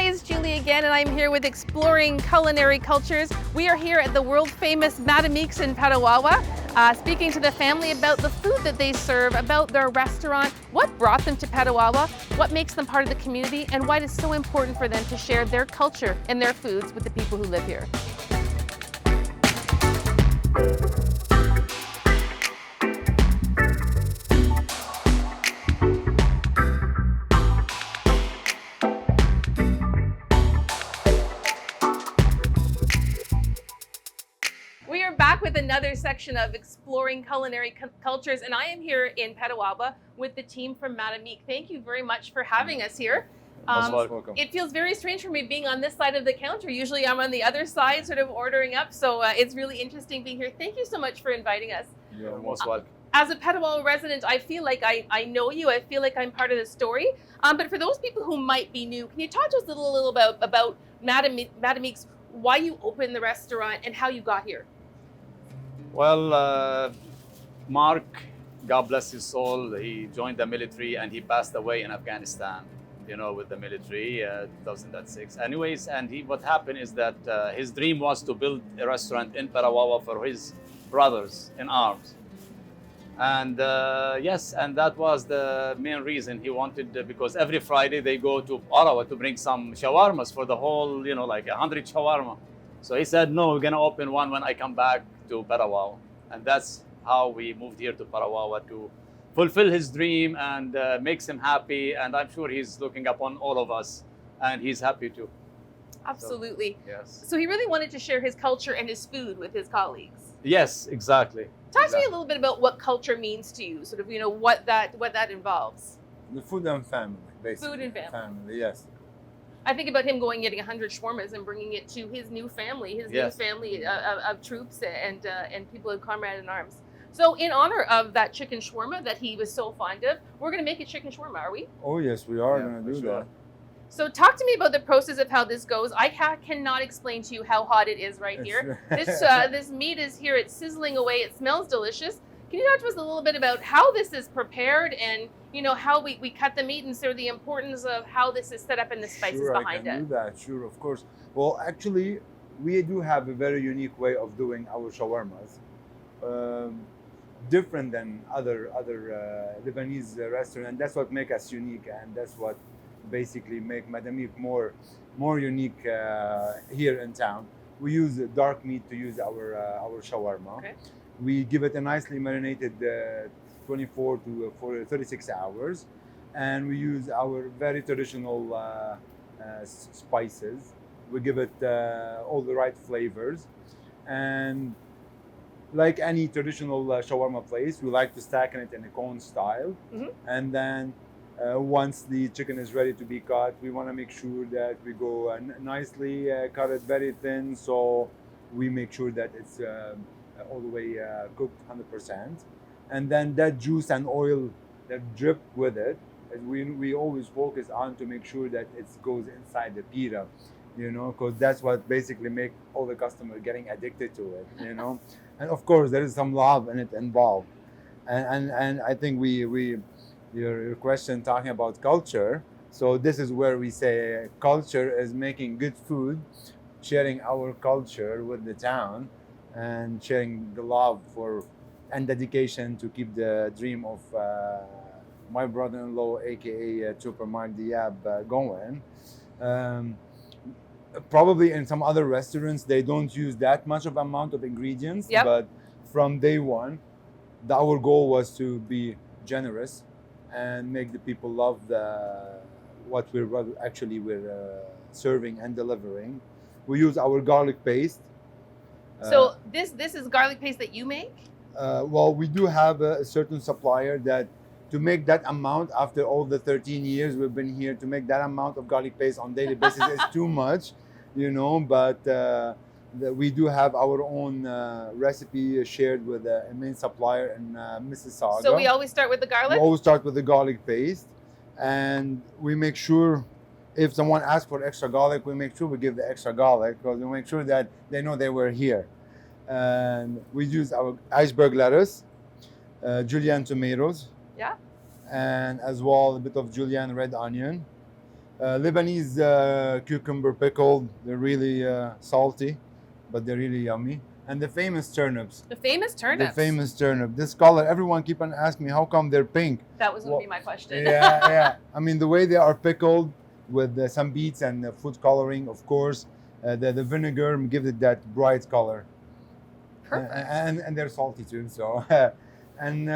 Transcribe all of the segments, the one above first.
it's Julie again, and I'm here with Exploring Culinary Cultures. We are here at the world-famous Madameek's in Petawawa, speaking to the family about the food that they serve, about their restaurant, what brought them to Petawawa, what makes them part of the community, and why it is so important for them to share their culture and their foods with the people who live here. We are back with another section of Exploring Culinary Cultures, and I am here in Petawawa with the team from Madameek. Thank you very much for having us here. Welcome. It feels very strange for me being on this side of the counter. Usually I'm on the other side sort of ordering up, so it's really interesting being here. Thank you so much for inviting us. You're most welcome. As a Petawawa resident, I feel like I know you. I feel like I'm part of the story. But for those people who might be new, can you talk to us a little about Madameek's, why you opened the restaurant and how you got here? Well, Mark, God bless his soul, he joined the military and he passed away in Afghanistan, with the military, 2006. Anyways, and what happened is that his dream was to build a restaurant in Petawawa for his brothers in arms. And yes, and that was the main reason he wanted, because every Friday they go to Ottawa to bring some shawarmas for the whole, like 100 shawarma. So he said, no, we're gonna open one when I come back to Petawawa. And that's how we moved here to Petawawa to fulfill his dream and makes him happy. And I'm sure he's looking upon all of us and he's happy too. Absolutely. So, yes. So he really wanted to share his culture and his food with his colleagues. Yes, exactly. Talk to me a little bit about what culture means to you, sort of, what that involves. The food and family, basically. Food and family. Family, yes. I think about him going getting 100 shawarmas and bringing it to his new family, new family of troops and people in Comrade in Arms. So in honor of that chicken shawarma that he was so fond of, we're going to make a chicken shawarma, are we? Oh yes, we are going to do that. So talk to me about the process of how this goes. I cannot explain to you how hot it is here. This meat is here, it's sizzling away, it smells delicious. Can you talk to us a little bit about how this is prepared and how we cut the meat and sort of the importance of how this is set up and the spices behind it? I can do that, sure, of course. Well, actually, we do have a very unique way of doing our shawarmas. Different than other Lebanese restaurants, and that's what makes us unique, and that's what basically make Madameek more unique here in town. We use dark meat to use our shawarma. Okay. We give it a nicely marinated 24 to 36 hours, and we use our very traditional spices. We give it all the right flavors, and like any traditional shawarma place, we like to stack it in a cone style. Mm-hmm. And then once the chicken is ready to be cut, we want to make sure that we go nicely cut it very thin, so we make sure that it's all the way cooked 100%. And then that juice and oil that drip with it, we always focus on to make sure that it goes inside the pita, because that's what basically make all the customers getting addicted to it, And of course, there is some love in it involved. And I think your question talking about culture, so this is where we say culture is making good food, sharing our culture with the town, and sharing the love and dedication to keep the dream of my brother-in-law, aka Trooper Mark Diab, going. Probably in some other restaurants they don't use that much of amount of ingredients, but from day one, our goal was to be generous and make the people love what we're serving and delivering. We use our garlic paste. So this is garlic paste that you make? Well, we do have a certain supplier that to make that amount after all the 13 years we've been here, to make that amount of garlic paste on daily basis is too much, but we do have our own recipe shared with a main supplier in Mississauga. So we always start with the garlic? We always start with the garlic paste, and we make sure if someone asks for extra garlic, we make sure we give the extra garlic because we make sure that they know they were here. And we use our iceberg lettuce, julienne tomatoes, yeah, and as well a bit of julienne red onion, Lebanese cucumber pickled. They're really salty, but they're really yummy. And the famous turnips. The famous turnips. The famous turnip. This color, everyone keep on asking me how come they're pink. That was going to be my question. Yeah, yeah. I mean, the way they are pickled with some beets and food coloring, of course. The vinegar gives it that bright color. Perfect. And they're salty too. So, and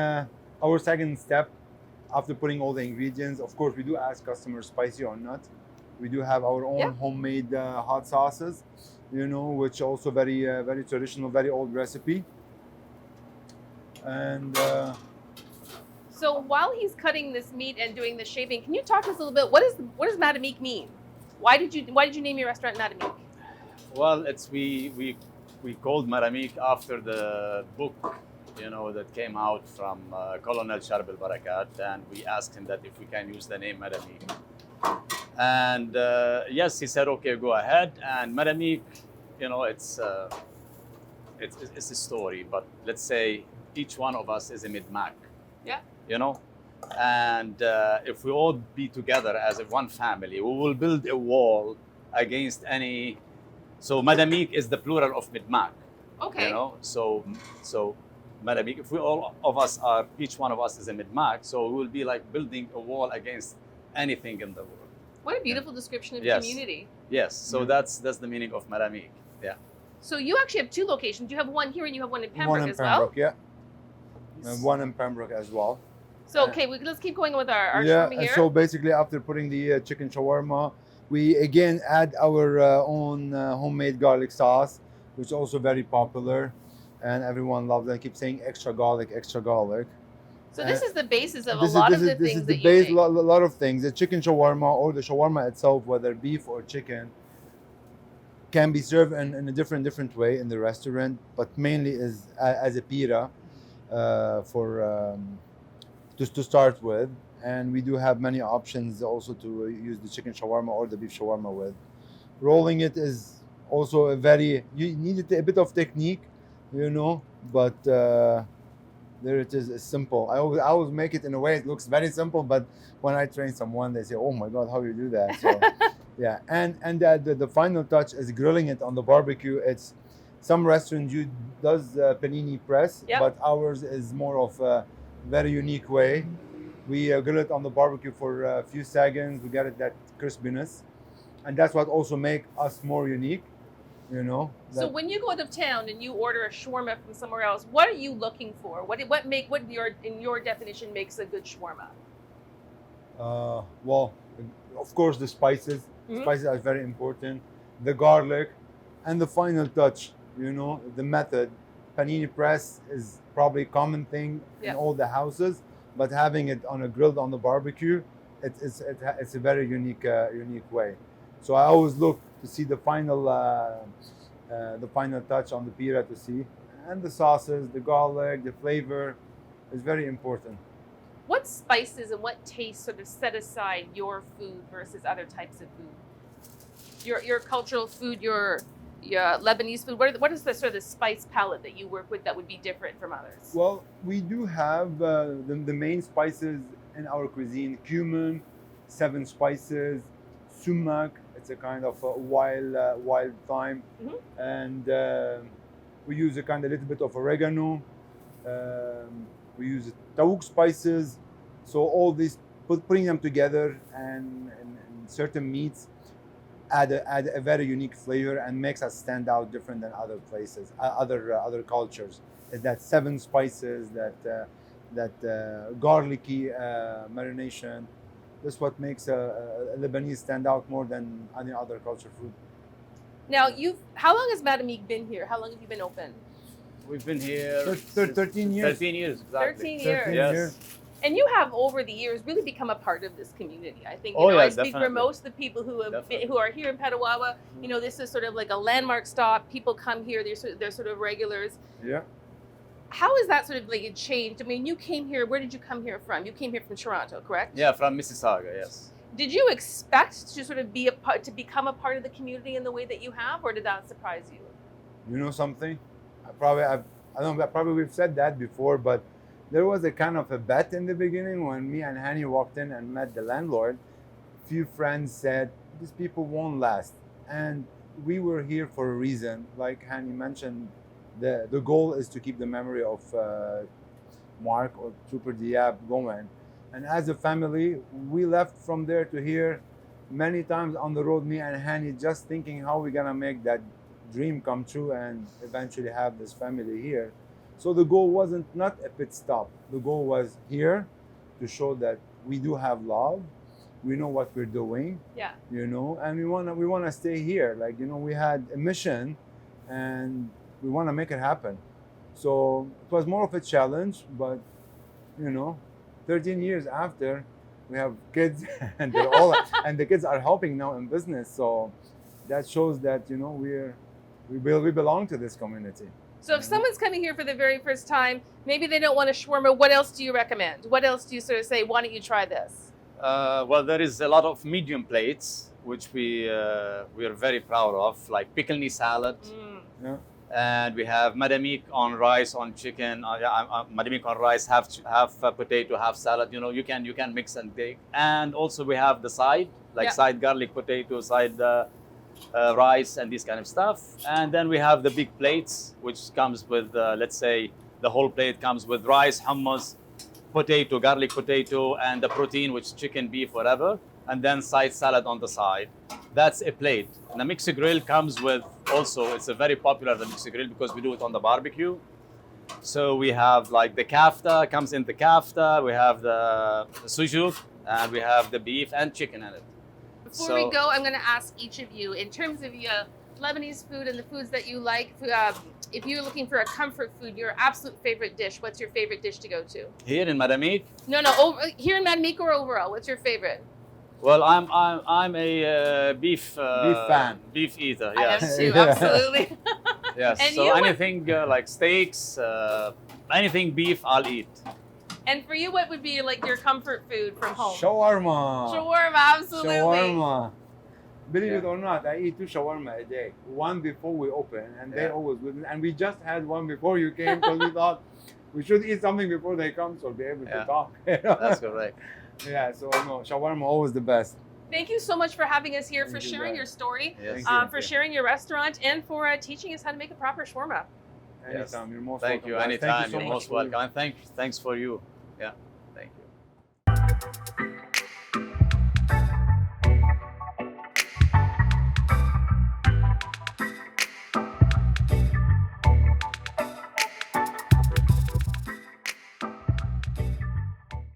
our second step, after putting all the ingredients, of course, we do ask customers spicy or not. We do have our own homemade hot sauces, which also very very traditional, very old recipe. And so while he's cutting this meat and doing the shaving, can you talk to us a little bit? What does Madameek mean? Why did you name your restaurant Madameek? Well, we called Madameek after the book, that came out from Colonel Sharb al-Barakat, and we asked him that if we can use the name Madameek. And yes, he said, okay, go ahead. And Madameek, it's a story, but let's say each one of us is a Madameek. Yeah. And if we all be together as one family, we will build a wall against any. So Madameek is the plural of Madameek. Okay. So Madameek, if we all of us are, each one of us is a Madameek, so we will be like building a wall against anything in the world. What a beautiful description of community. Yes. So that's the meaning of Madameek. Yeah. So you actually have two locations. You have one here and you have one in Pembroke one in as Pembroke, well. yeah. And one in Pembroke as well. So okay, let's keep going with our shawarma here. So basically, after putting the chicken shawarma, we again add our own homemade garlic sauce, which is also very popular, and everyone loves it. I keep saying extra garlic, extra garlic. So this is the basis of a lot of the things that you make. A lot of things. The chicken shawarma or the shawarma itself, whether beef or chicken, can be served in a different way in the restaurant, but mainly is as a pita to start with. And we do have many options also to use the chicken shawarma or the beef shawarma with. Rolling it is also you need a bit of technique, but there it is. It's simple. I always make it in a way it looks very simple, but when I train someone, they say, "Oh my God, how you do that?" So, yeah. And the final touch is grilling it on the barbecue. It's some restaurants does panini press, but ours is more of a very unique way. We grill it on the barbecue for a few seconds. We get it that crispiness, and that's what also make us more unique. So when you go out of town and you order a shawarma from somewhere else, what are you looking for? What in your definition makes a good shawarma? Well, of course the spices. Mm-hmm. Spices are very important. The garlic, and the final touch. The method. Panini press is probably a common thing in all the houses, but having it grilled on the barbecue, it's a very unique way. So I always look to see the final touch on the pita to see, and the sauces, the garlic, the flavor is very important. What spices and what tastes sort of set aside your food versus other types of food? Your cultural food, your Lebanese food. What is the sort of the spice palette that you work with that would be different from others? Well, we do have the main spices in our cuisine: cumin, 7 spices, sumac. It's a kind of wild thyme, and we use a little bit of oregano. We use taouk spices. So all these, putting them together and certain meats, add a very unique flavor and makes us stand out different than other places, other cultures. Is that 7 spices, that garlicky marination. That's what makes a Lebanese stand out more than any other culture food. Now, how long has Madameek been here? How long have you been open? We've been here 13 years. 13 years, exactly. 13 years. 13 Yes. years. And you have, over the years, really become a part of this community. I think, I speak for definitely. most of the people who are here in Petawawa. This is sort of like a landmark stop. People come here; they're sort of regulars. Yeah. How has that sort of changed? I mean, you came here. Where did you come here from? You came here from Toronto, correct? Yeah, from Mississauga. Yes. Did you expect to sort of become a part of the community in the way that you have, or did that surprise you? You know something? Probably we've said that before, but there was a kind of a bet in the beginning when me and Hani walked in and met the landlord. few friends said, these people won't last. And we were here for a reason. Like Hani mentioned, the goal is to keep the memory of Mark or Trooper Diab going. And as a family, we left from there to here many times on the road, me and Hani, just thinking how we're gonna make that dream come true and eventually have this family here. So the goal wasn't not a pit stop. The goal was here to show that we do have love, we know what we're doing, Yeah. and we wanna stay here. Like, we had a mission and we wanna make it happen. So it was more of a challenge, but 13 years after, we have kids and they're all and the kids are helping now in business. So that shows that we belong to this community. So if someone's coming here for the very first time, maybe they don't want a shawarma, what else do you recommend? What else do you sort of say, why don't you try this? Well, there is a lot of medium plates, which we are very proud of, like pickle knee salad. Yeah. And we have Madameek on rice, on chicken. Madameek on rice, half potato, half salad. You can mix and take. And also we have the side, like side garlic potato, side rice, and this kind of stuff. And then we have the big plates, which comes with, let's say, the whole plate comes with rice, hummus, potato, garlic potato, and the protein, which is chicken, beef, whatever. And then side salad on the side. That's a plate. And the mixed grill comes with also, it's a very popular, the mixed grill, because we do it on the barbecue. So we have like the kafta, comes in the kafta, we have the sujuk, and we have the beef and chicken in it. Before we go, I'm going to ask each of you, in terms of Lebanese food and the foods that you like, if you're looking for a comfort food, your absolute favorite dish, what's your favorite dish to go to? Here in Madameek? No, here in Madameek or overall, what's your favorite? Well, I'm a beef fan, beef eater. I Yes. am too, absolutely. Yes. And so you? anything like steaks, anything beef, I'll eat. And for you, what would be like your comfort food from home? Shawarma. Shawarma, absolutely. Shawarma. Believe it Yeah. or not, I eat 2 shawarma a day. One before we open, and they're Yeah. always with me. And we just had one before you came because we thought we should eat something before they come, so be able to Yeah. talk. That's correct. Yeah. So no, shawarma always the best. Thank you so much for having us here, for Thank you, sharing guys. your story, Yes. Thank you. for sharing your restaurant, and for teaching us how to make a proper shawarma. Yes. Anytime, you're most Thank welcome. you. guys. Anytime. Thank you so You're much most for- welcome. And thanks for you. Yeah. Thank you.